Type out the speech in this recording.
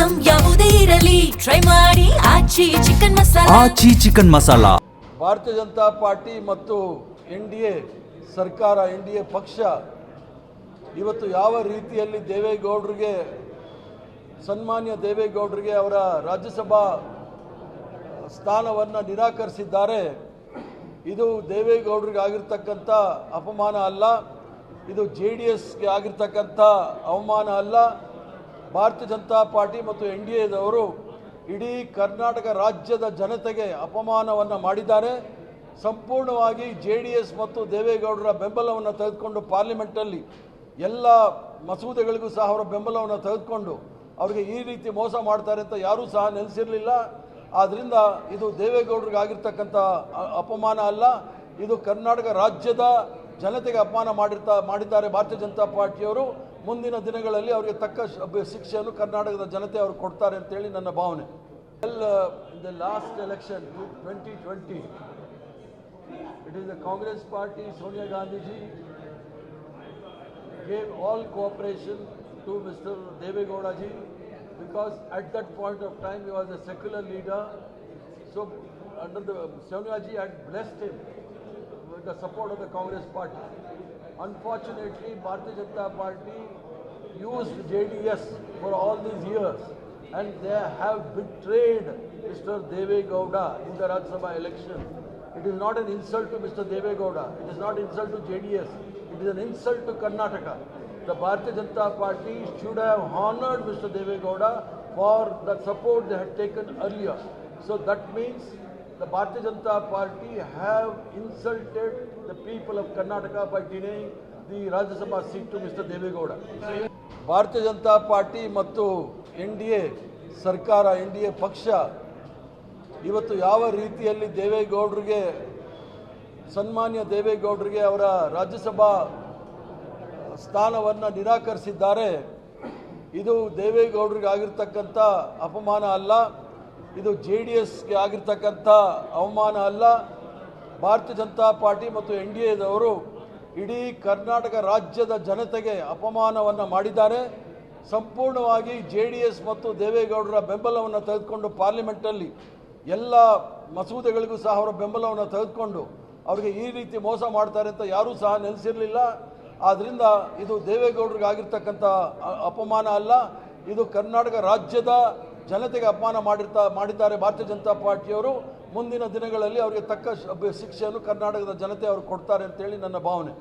Item ಯಾವುದೇ ಇರಲಿ try ಮಾಡಿ ಆಚಿ ಚಿಕನ್ ಮಸಾಲಾ. ಭಾರತೀಯ ಜನತಾ ಪಾರ್ಟಿ ಮತ್ತು ಎನ್ಡಿಎ ಸರ್ಕಾರ, ಎನ್ಡಿಎ ಪಕ್ಷ ಇವತ್ತು ಯಾವ ರೀತಿಯಲ್ಲಿ ದೇವೇಗೌಡರಿಗೆ, ಸನ್ಮಾನ್ಯ ದೇವೇಗೌಡರಿಗೆ ಅವರ ರಾಜ್ಯಸಭಾ ಸ್ಥಾನವನ್ನು ನಿರಾಕರಿಸಿದ್ದಾರೆ, ಇದು ದೇವೇಗೌಡರಿಗೆ ಆಗಿರ್ತಕ್ಕಂಥ ಅಪಮಾನ ಅಲ್ಲ, ಇದು JDSಗೆ ಆಗಿರ್ತಕ್ಕಂಥ ಅವಮಾನ ಅಲ್ಲ. ಭಾರತೀಯ ಜನತಾ ಪಾರ್ಟಿ ಮತ್ತು ಎನ್ಡಿಎದವರು ಇಡೀ ಕರ್ನಾಟಕ ರಾಜ್ಯದ ಜನತೆಗೆ ಅಪಮಾನವನ್ನು ಮಾಡಿದ್ದಾರೆ. ಸಂಪೂರ್ಣವಾಗಿ JDS ಮತ್ತು ದೇವೇಗೌಡರ ಬೆಂಬಲವನ್ನು ತೆಗೆದುಕೊಂಡು ಪಾರ್ಲಿಮೆಂಟಲ್ಲಿ ಎಲ್ಲ ಮಸೂದೆಗಳಿಗೂ ಸಹ ಅವರ ಬೆಂಬಲವನ್ನು ತೆಗೆದುಕೊಂಡು ಅವರಿಗೆ ಈ ರೀತಿ ಮೋಸ ಮಾಡ್ತಾರೆ ಅಂತ ಯಾರೂ ಸಹ ನೆನೆಸಿರಲಿಲ್ಲ. ಆದ್ದರಿಂದ ಇದು ದೇವೇಗೌಡರಿಗೆ ಆಗಿರ್ತಕ್ಕಂಥ ಅಪಮಾನ ಅಲ್ಲ, ಇದು ಕರ್ನಾಟಕ ರಾಜ್ಯದ ಜನತೆಗೆ ಅಪಮಾನ ಮಾಡಿದ್ದಾರೆ ಭಾರತೀಯ ಜನತಾ ಪಾರ್ಟಿಯವರು. ಮುಂದಿನ ದಿನಗಳಲ್ಲಿ ಅವರಿಗೆ ತಕ್ಕ ಶಿಕ್ಷೆಯನ್ನು ಕರ್ನಾಟಕದ ಜನತೆ ಅವರು ಕೊಡ್ತಾರೆ ಅಂತೇಳಿ ನನ್ನ ಭಾವನೆ. In the last election 2020 it is the Congress party, Sonia Gandhi ji gave all cooperation to Mr. Devegowda ji, because at that point of time he was a secular leader. So under the Sonia ji had blessed him with the support of the Congress party. Unfortunately, Bharatiya Janata Party used JDS for all these years, and they have betrayed Mr. Devegowda in the Rajya Sabha election. It is not an insult to Mr. Devegowda, it is not an insult to JDS, it is an insult to Karnataka. The Bharatiya Janata Party should have honored Mr. Devegowda for the support they had taken earlier. So that means the Bharatiya Janata Party have insulted the people of Karnataka by denying the Rajya Sabha seat to Mr. Devegowda. ಭಾರತೀಯ Janata party ಮತ್ತು NDA ಸರ್ಕಾರ, NDA ಪಕ್ಷ ಇವತ್ತು ಯಾವ ರೀತಿಯಲ್ಲಿ ದೇವೇಗೌಡರಿಗೆ, ಸನ್ಮಾನ್ಯ ದೇವೇಗೌಡರಿಗೆ ಅವರ ರಾಜ್ಯಸಭಾ ಸ್ಥಾನವನ್ನು ನಿರಾಕರಿಸಿದ್ದಾರೆ, ಇದು ದೇವೇಗೌಡರಿಗೆ ಆಗಿರ್ತಕ್ಕಂಥ ಅಪಮಾನ ಅಲ್ಲ, ಇದು JDSಗೆ ಆಗಿರ್ತಕ್ಕಂಥ ಅವಮಾನ ಅಲ್ಲ. ಭಾರತೀಯ ಜನತಾ ಪಾರ್ಟಿ ಮತ್ತು ಎನ್ಡಿಎದವರು ಇಡೀ ಕರ್ನಾಟಕ ರಾಜ್ಯದ ಜನತೆಗೆ ಅಪಮಾನವನ್ನು ಮಾಡಿದ್ದಾರೆ. ಸಂಪೂರ್ಣವಾಗಿ JDS ಮತ್ತು ದೇವೇಗೌಡರ ಬೆಂಬಲವನ್ನು ತೆಗೆದುಕೊಂಡು ಪಾರ್ಲಿಮೆಂಟಲ್ಲಿ ಎಲ್ಲ ಮಸೂದೆಗಳಿಗೂ ಸಹ ಅವರ ಬೆಂಬಲವನ್ನು ತೆಗೆದುಕೊಂಡು ಅವರಿಗೆ ಈ ರೀತಿ ಮೋಸ ಮಾಡ್ತಾರೆ ಅಂತ ಯಾರೂ ಸಹ ನೆನೆಸಿರಲಿಲ್ಲ. ಆದ್ದರಿಂದ ಇದು ದೇವೇಗೌಡರಿಗೆ ಆಗಿರ್ತಕ್ಕಂಥ ಅಪಮಾನ ಅಲ್ಲ, ಇದು ಕರ್ನಾಟಕ ರಾಜ್ಯದ ಜನತೆಗೆ ಅಪಮಾನ ಮಾಡಿದ್ದಾರೆ ಭಾರತೀಯ ಜನತಾ ಪಾರ್ಟಿಯವರು. ಮುಂದಿನ ದಿನಗಳಲ್ಲಿ ಅವರಿಗೆ ತಕ್ಕ ಶಿಕ್ಷೆಯನ್ನು ಕರ್ನಾಟಕದ ಜನತೆ ಅವರು ಕೊಡ್ತಾರೆ ಅಂತೇಳಿ ನನ್ನ ಭಾವನೆ.